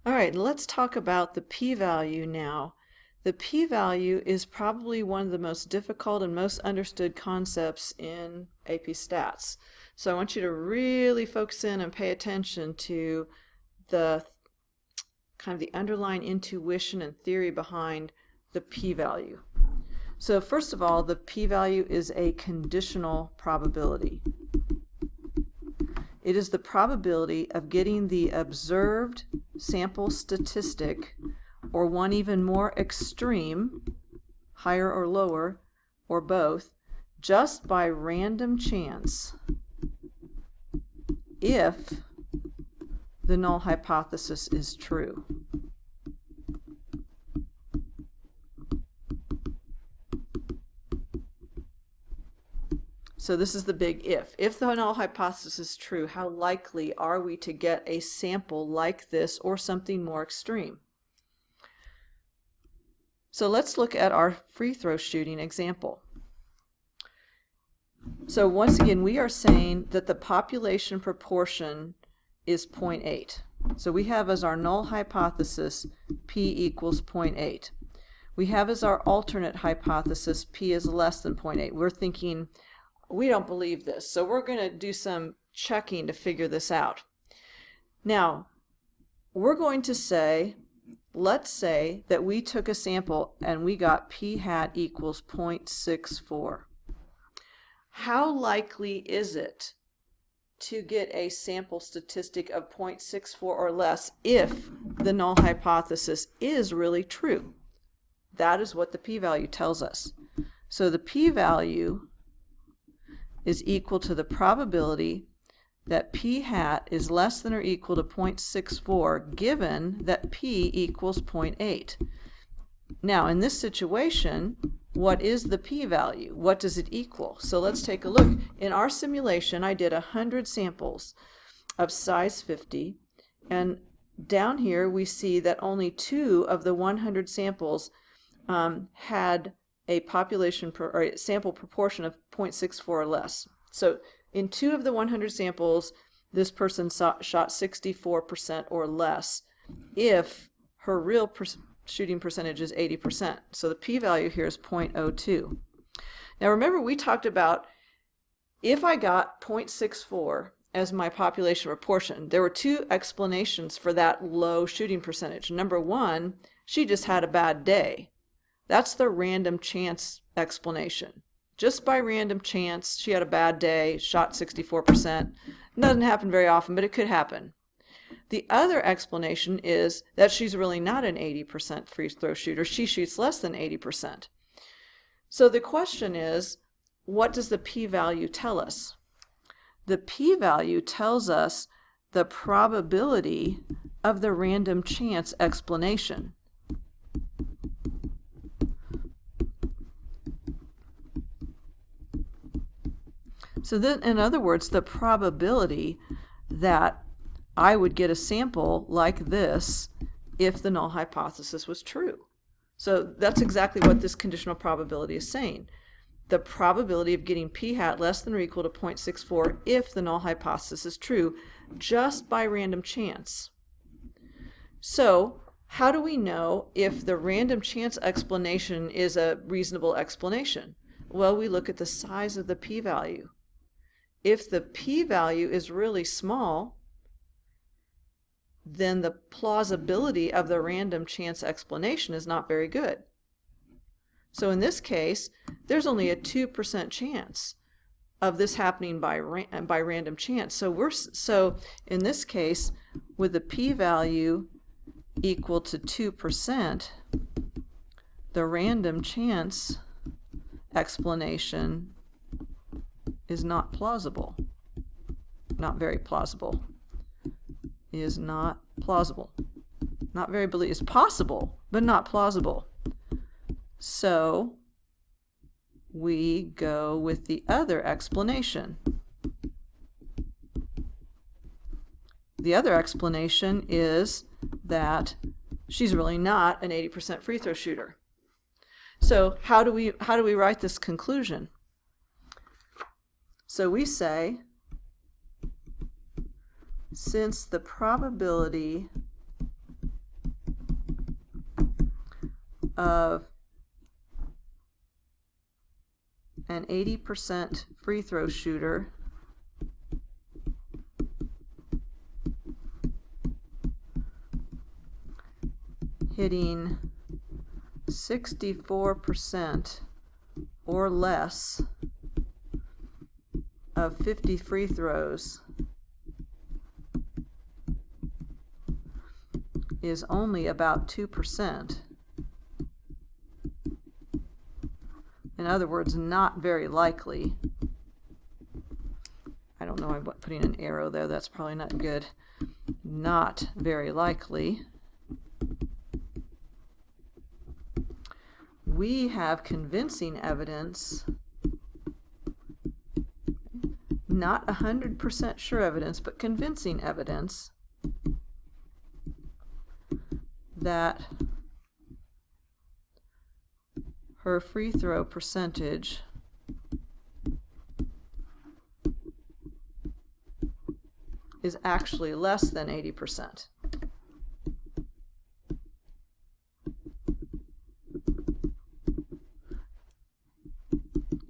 All right, let's talk about the p-value now. The p-value is probably one of the most difficult and most understood concepts in AP Stats. So I want you to really focus in and pay attention to the kind of the underlying intuition and theory behind the p-value. So first of all, the p-value is a conditional probability. It is the probability of getting the observed sample statistic, or one even more extreme, higher or lower, or both, just by random chance if the null hypothesis is true. So this is the big if. If the null hypothesis is true, how likely are we to get a sample like this or something more extreme? So let's look at our free throw shooting example. So once again, we are saying that the population proportion is 0.8. So we have as our null hypothesis p equals 0.8. We have as our alternate hypothesis p is less than 0.8. We're thinking, we don't believe this, so we're going to do some checking to figure this out. Now, we're going to say, let's say that we took a sample and we got p hat equals 0.64. How likely is it to get a sample statistic of 0.64 or less if the null hypothesis is really true? That is what the p-value tells us. So the p-value is equal to the probability that p hat is less than or equal to 0.64 given that p equals 0.8. Now in this situation, what is the p-value? What does it equal? So let's take a look. In our simulation, I did 100 samples of size 50, and down here we see that only 2 of the 100 samples had a population or a sample proportion of 0.64 or less. So in 2 of the 100 samples, this person shot 64% or less if her real shooting percentage is 80%. So the p-value here is 0.02. Now remember, we talked about if I got 0.64 as my population proportion, there were 2 explanations for that low shooting percentage. Number one, she just had a bad day. That's the random chance explanation. Just by random chance, she had a bad day, shot 64%. It doesn't happen very often, but it could happen. The other explanation is that she's really not an 80% free throw shooter. She shoots less than 80%. So the question is, what does the p-value tell us? The p-value tells us the probability of the random chance explanation. So then, in other words, the probability that I would get a sample like this if the null hypothesis was true. So that's exactly what this conditional probability is saying. The probability of getting p hat less than or equal to 0.64 if the null hypothesis is true, just by random chance. So how do we know if the random chance explanation is a reasonable explanation? Well, we look at the size of the p-value. If the p-value is really small, then the plausibility of the random chance explanation is not very good. So in this case, there's only a 2% chance of this happening by random chance. So in this case, with the p-value equal to 2%, the random chance explanation is not plausible. Not very plausible. Is not plausible. Not very believable. It's possible, but not plausible. So we go with the other explanation. The other explanation is that she's really not an 80% free throw shooter. So how do we write this conclusion? So we say, since the probability of an 80% free throw shooter hitting 64% or less of 50 free throws is only about 2%. In other words, not very likely. I don't know, I'm putting an arrow there, that's probably not good. Not very likely. We have convincing evidence, not 100% sure evidence, but convincing evidence that her free throw percentage is actually less than 80%.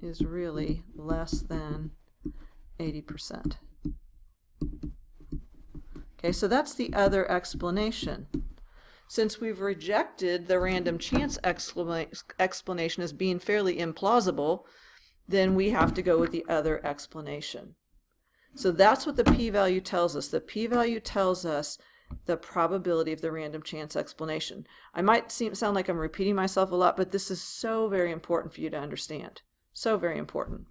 Is really less than 80%. Okay, so that's the other explanation. Since we've rejected the random chance explanation as being fairly implausible, then we have to go with the other explanation. So that's what the p-value tells us. The p-value tells us the probability of the random chance explanation. I might sound like I'm repeating myself a lot, but this is so very important for you to understand. So very important.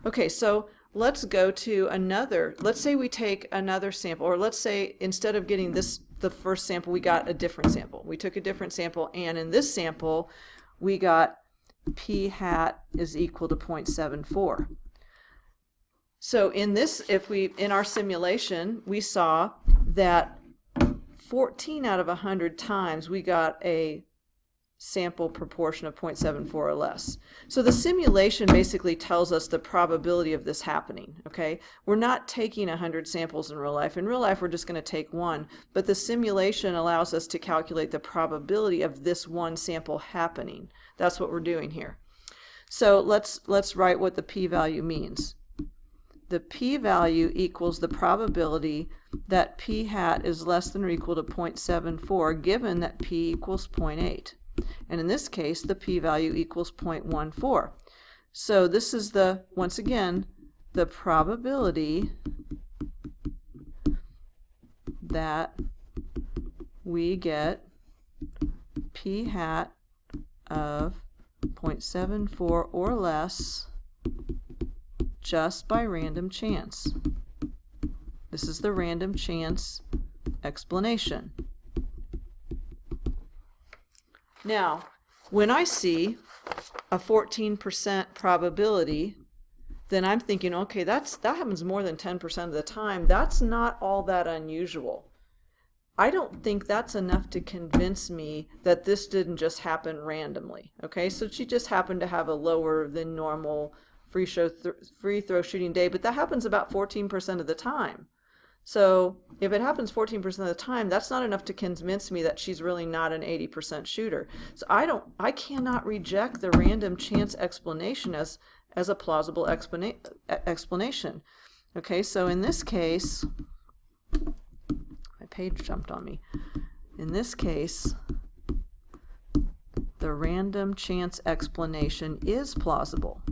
Okay, so let's go to another. Let's say we take another sample, or let's say instead of getting the first sample, we got a different sample. We took a different sample, and in this sample, we got p hat is equal to 0.74. So in this, in our simulation, we saw that 14 out of 100 times we got a sample proportion of 0.74 or less. So the simulation basically tells us the probability of this happening, okay? We're not taking 100 samples in real life. In real life, we're just going to take one, but the simulation allows us to calculate the probability of this one sample happening. That's what we're doing here. So let's write what the p-value means. The p-value equals the probability that p hat is less than or equal to 0.74 given that p equals 0.8. And in this case, the p-value equals 0.14. So this is once again, the probability that we get p hat of 0.74 or less just by random chance. This is the random chance explanation. Now, when I see a 14% probability, then I'm thinking, okay, that happens more than 10% of the time. That's not all that unusual. I don't think that's enough to convince me that this didn't just happen randomly. Okay, so she just happened to have a lower than normal free throw shooting day, but that happens about 14% of the time. So if it happens 14% of the time, that's not enough to convince me that she's really not an 80% shooter. So I cannot reject the random chance explanation as a plausible explanation. Okay, so in this case, my page jumped on me. In this case, the random chance explanation is plausible.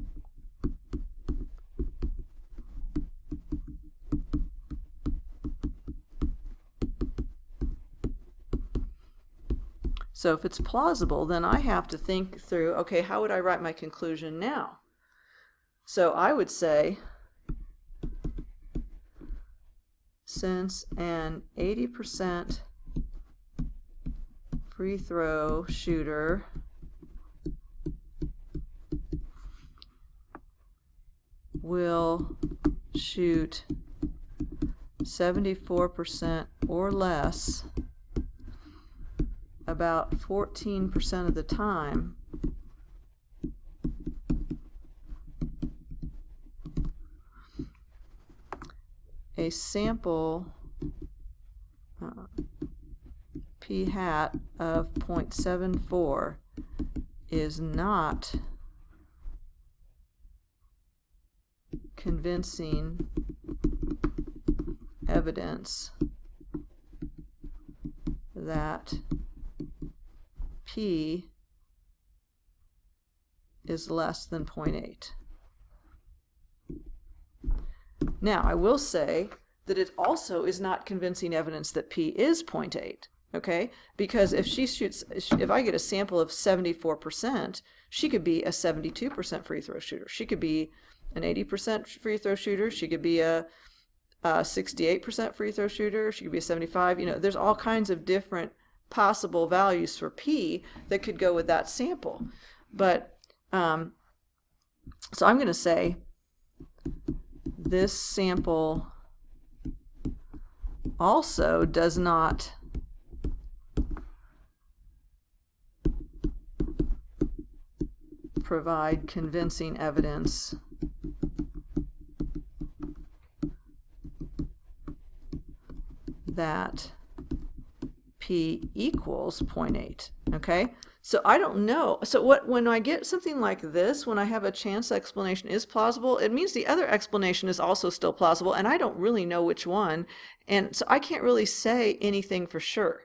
So if it's plausible, then I have to think through, okay, how would I write my conclusion now? So I would say, since an 80% free throw shooter will shoot 74% or less about 14% of the time, a sample p hat of 0.74 is not convincing evidence that P is less than 0.8. Now, I will say that it also is not convincing evidence that P is 0.8, okay? Because if I get a sample of 74%, she could be a 72% free throw shooter. She could be an 80% free throw shooter. She could be a 68% free throw shooter. She could be a 75. You know, there's all kinds of different possible values for P that could go with that sample. But so I'm going to say this sample also does not provide convincing evidence that P equals 0.8, okay? So I don't know. So when I get something like this, when I have a chance explanation is plausible, it means the other explanation is also still plausible, and I don't really know which one, and so I can't really say anything for sure.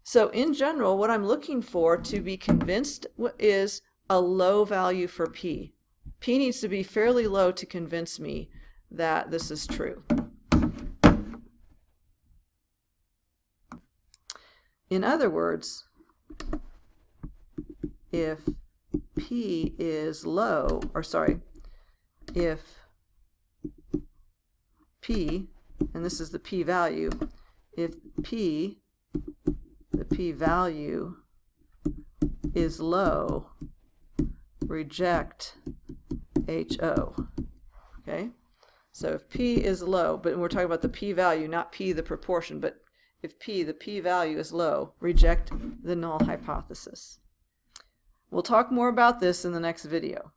So in general, what I'm looking for to be convinced is a low value for P. P needs to be fairly low to convince me that this is true. In other words, if P is low, if P, and this is the P value, if P, the P value is low, reject HO, okay? So if P is low, but we're talking about the P value, not P the proportion, but if P, the P value is low, reject the null hypothesis. We'll talk more about this in the next video.